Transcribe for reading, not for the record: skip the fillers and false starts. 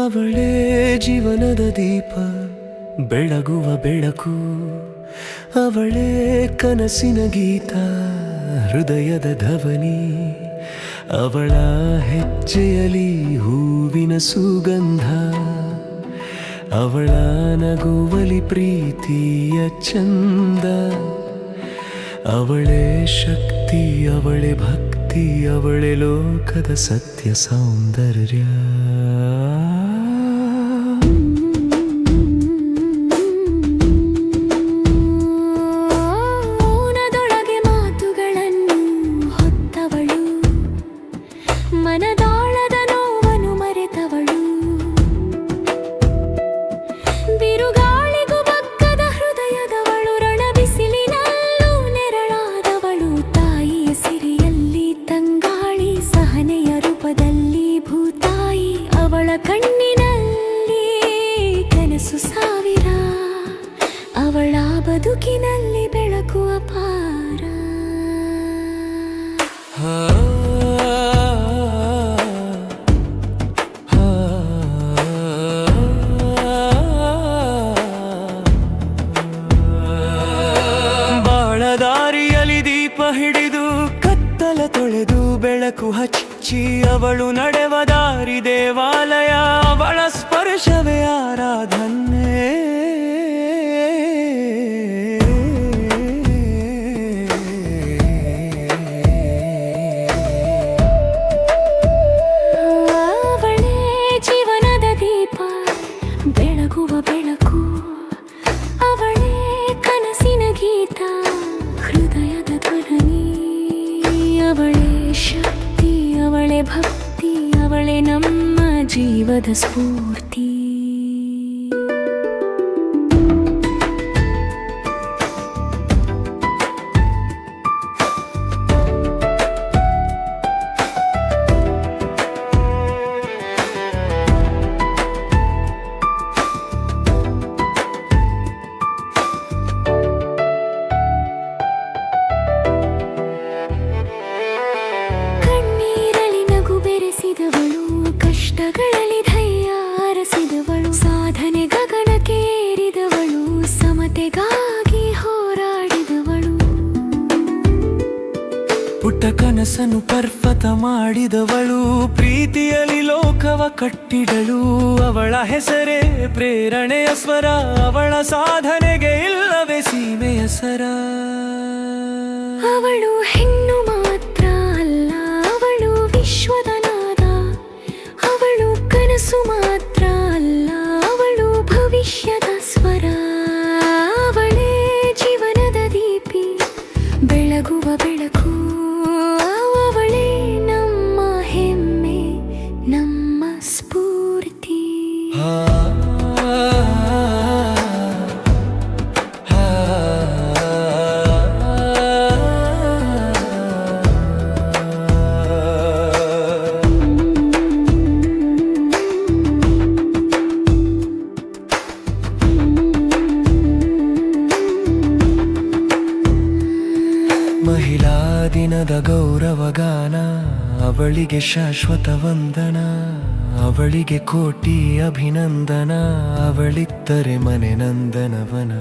ಅವಳೇ ಜೀವನದ ದೀಪ, ಬೆಳಗುವ ಬೆಳಕು. ಅವಳೇ ಕನಸಿನ ಗೀತ, ಹೃದಯದ ಧ್ವನಿ. ಅವಳ ಹೆಜ್ಜೆಯಲಿ ಹೂವಿನ ಸುಗಂಧ, ಅವಳ ನಗುವಲಿ ಪ್ರೀತಿಯ ಚಂದ. ಅವಳೇ ಶಕ್ತಿ, ಅವಳೇ ಭಕ್ತಿ, ಅವಳೇ ಲೋಕದ ಸತ್ಯ ಸೌಂದರ್ಯ. ಮೌನದೊಳಗೆ ಮಾತುಗಳನ್ನು ಹೊತ್ತವಳು, ಮನದಾಳದ ನೋವನ್ನು ಮರೆತವಳು. ಬಿರುಗಾಳಿಗೂ ಬಗ್ಗದ ಹೃದಯದವಳು, ರಣಬಿಸಿಲಿನಲ್ಲೂ ನೆರಳಾದವಳು. ತಾಯಿಯ ಸಿರಿಯಲ್ಲಿ ತಂಗಾಳಿ, ಸಹನೆಯ ರೂಪದಲ್ಲಿ ಭೂತಾಯಿ. ಅವಳ ಕಣ್ಣಿನಲ್ಲಿ ಕನಸು ಸಾವಿರ, ಅವಳ ಬದುಕಿನಲ್ಲಿ ಬೆಳಕು ಅಪಾರ. ಬಾಳದಾರಿಯಲಿ ದೀಪ ಹಿಡಿದು ಕತ್ತಲ ತೊಳೆದು ಬೆಳಕು ಹಚ್ಚಿ, ಅವಳು ನಡೆವ ದಾರಿ ದೇವಾಲಯ. ಅವಳ ಸ್ಪರ್ಶವೇ ಆರಾಧನೆ. ಅವಳೇ ಜೀವನದ ದೀಪ, ಬೆಳಗುವ ಬೆಳಕು. ಅವಳೇ ಕನಸಿನ ಗೀತ, ಹೃದಯದ ಧ್ವನಿ. ಅವಳೇ ಶಕ್ತಿ, ಅವಳೇ ಭಕ್ತಿ, ಅವಳೇ ನಮ್ಮ ಜೀವದ ಸ್ಫೂರ್ತಿ. ಕಣ್ಣೀರಲಿ ನಗು ಬೆರೆಸಿದವಳು, ಕಷ್ಟಗಳಲ್ಲಿ ಧೈರ್ಯ ಹರಸಿದವಳು. ಸಾಧನೆ ಗಗನಕ್ಕೆ ಏರಿದವಳು, ಸಮತೆಗಾಗಿ ಹೋರಾಡಿದವಳು. ಪುಟ್ಟ ಕನಸನ್ನು ಪರ್ವತ ಮಾಡಿದವಳು, ಪ್ರೀತಿಯಲ್ಲಿ ಲೋಕವ ಕಟ್ಟಿದಳು. ಅವಳ ಹೆಸರೇ ಪ್ರೇರಣೆಯ ಸ್ವರ, ಅವಳ ಸಾಧನೆಗೆ ಇಲ್ಲವೇ ಸೀಮೆಯ ಸರ. ಅವಳು ಹೆಣ್ಣು ಮಾತ್ರ ಅಲ್ಲ, ಅವಳು ವಿಶ್ವದ ನಾದ. ಅವಳು ಕನಸು ಮಾತ್ರ ಅಲ್ಲ, ಅವಳು ಭವಿಷ್ಯದ ಸ್ವರ. ಅವಳೇ ಜೀವನದ ದೀಪಿ, ಬೆಳಗುವ ಬೆಳಕು. ಅವಳೇ ನಮ್ಮ ಹೆಮ್ಮೆ, ನಮ್ಮ ಸ್ಫೂರ್ತಿ. ಮಹಿಳಾ ದಿನದ ಗೌರವ ಗಾನ, ಅವಳಿಗೆ ಶಾಶ್ವತ ವಂದನ. ಅವಳಿಗೆ ಕೋಟಿ ಅಭಿನಂದನ, ಅವಳಿದ್ದರೆ ಮನೆ ನಂದನವನ.